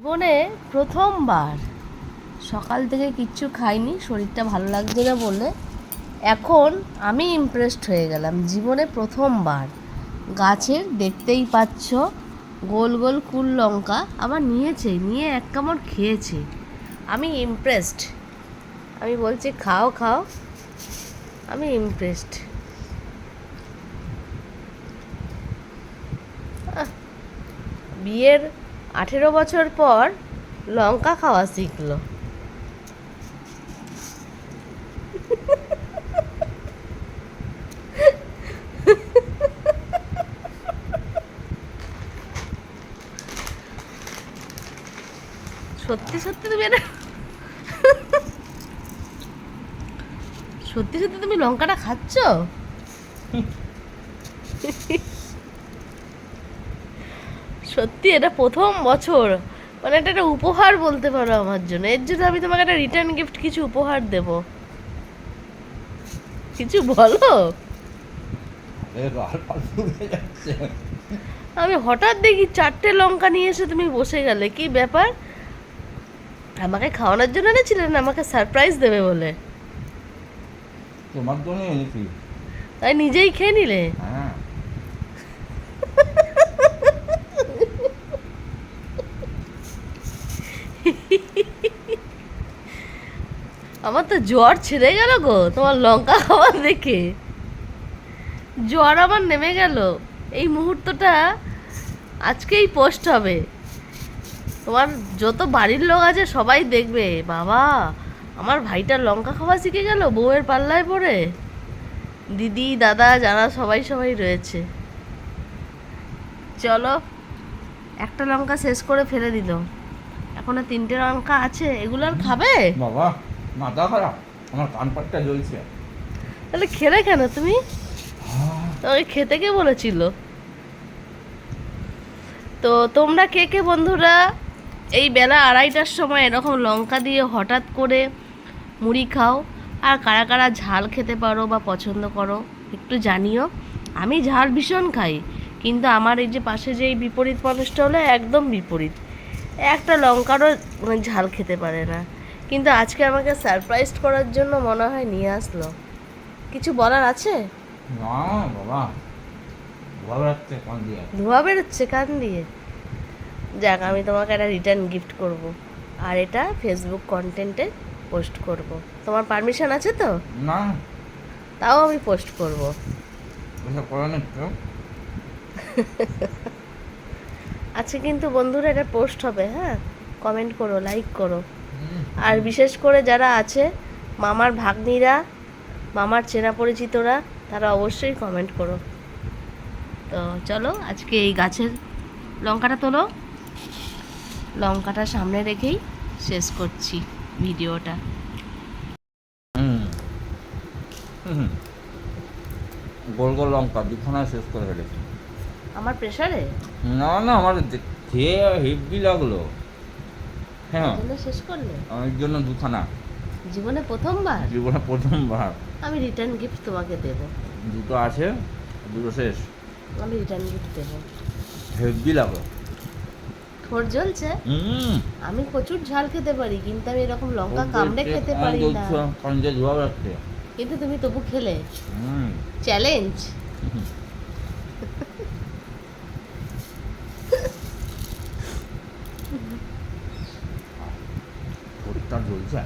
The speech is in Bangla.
জীবনে প্রথমবার সকাল থেকে কিচ্ছু খাইনি, শরীরটা ভালো লাগছে না বলে। এখন আমি ইমপ্রেসড হয়ে গেলাম। জীবনে প্রথমবার গাছের, দেখতেই পাচ্ছ, গোল গোল কুল লঙ্কা আবার নিয়ে এক কামড় খেয়েছে। আমি ইমপ্রেসড। আমি বলছি খাও খাও, আমি ইমপ্রেসড। বিয়ের 18 বছর পর লঙ্কা খাওয়া শিখলো। সত্যি সত্যি তুমি এটা সত্যি সত্যি তুমি লঙ্কাটা খাচ্ছ? সত্যি এটা প্রথম বছর, মানে এটা একটা উপহার বলতে পারো আমার জন্য। এর জন্য আমি তোমাকে একটা রিটার্ন গিফট কিছু উপহার দেব। কিছু বলো। আমি হঠাৎ দেখি 4টে লঙ্কা নিয়ে এসে তুমি বসে গেলে, কি ব্যাপার? আমাকে খাওয়ানোর জন্য এনেছিলে না আমাকে সারপ্রাইজ দেবে বলে? তোমার জন্য এনেছি। তাই নিজেই খেয়ে নিলে? হ্যাঁ। আমার তো জ্বর ছেড়ে গেল গো তোমার লঙ্কা খাওয়া দেখে। জ্বর আমার নেমে গেল। এই মুহূর্তটা আজকেই পোস্ট হবে। তোমার যত বাড়ির লোক আছে সবাই দেখবে, বাবা আমার ভাইটা লঙ্কা খাওয়া শিখে গেল বউয়ের পাল্লায় পড়ে। দিদি দাদা যারা সবাই রয়েছে। চলো, একটা লঙ্কা শেষ করে ফেলে দিল, এখনো 3টে লঙ্কা আছে। এগুলো আর খাবে? বাবা মাথা খারাপ, আমার কান পাটটা জ্বলছে। তাহলে খেলে কেন তুমি? তোমাকে খেতে কে বলেছিল? তো তোমরা কে কে বন্ধুরা এই বেলা 2:30টার সময় এরকম লঙ্কা দিয়ে হঠাৎ করে মুড়ি খাও? আর কারা কারা ঝাল খেতে পারো বা পছন্দ করো একটু জানিও। আমি ঝাল ভীষণ খাই, কিন্তু আমার এই যে পাশে যে এই বিপরীত মানুষটা হলো একদম বিপরীত, একটা লঙ্কারও মানে ঝাল খেতে পারে না। কিন্তু আজকে আমাকে সারপ্রাইজ করার জন্য মনে হয় নিয়ে আসলো। কিছু বলার আছে? না বাবা, ধোয়া বেড়াচ্ছে কান দিয়ে। ধোঁয়া বেরোচ্ছে কান দিয়ে? যাক, আমি তোমাকে একটা রিটার্ন গিফট করব, আর এটা ফেসবুক কন্টেন্টে পোস্ট করব। তোমার পারমিশন আছে তো? না, তাও আমি পোস্ট করব। ওসব করে না কেউ। আচ্ছা, কিন্তু বন্ধুরা এটা পোস্ট হবে, হ্যাঁ? কমেন্ট করো, লাইক করো। আর বিশেষ করে যারা আছে মামার ভাগ্নিরা, মামার চেনা পরিচিতরা, তারা অবশ্যই কমেন্ট করো। তো চলো, আজকে এই গাছের লঙ্কাটা তোলো। লঙ্কাটা সামনে রেখেই শেষ করছি ভিডিওটা। গোল গোল লঙ্কা দুখানা শেষ করে ফেলেছি। আমার প্রেসারে না না, আমার খেয়ে হেভি লাগলো। হ্যাঁ, শেষ করলে? আমার জন্য দুখানা। জীবনে প্রথমবার আমি রিটার্ন গিফট তোমাকে দেব। দুটো আছে, দুটো শেষ। আমি রিটার্ন গিফট দেব। হেভি লাগলো। ঠোঁট জ্বলছে? আমি প্রচুর ঝাল খেতে পারি, কিন্তু আমি এরকম লঙ্কা কামড়ে খেতে পারি না। কাঞ্জে ধোয়া রাখতে। কিন্তু তুমি তবু খেলে। চ্যালেঞ্জ। ঠোঁটটা জ্বলছে।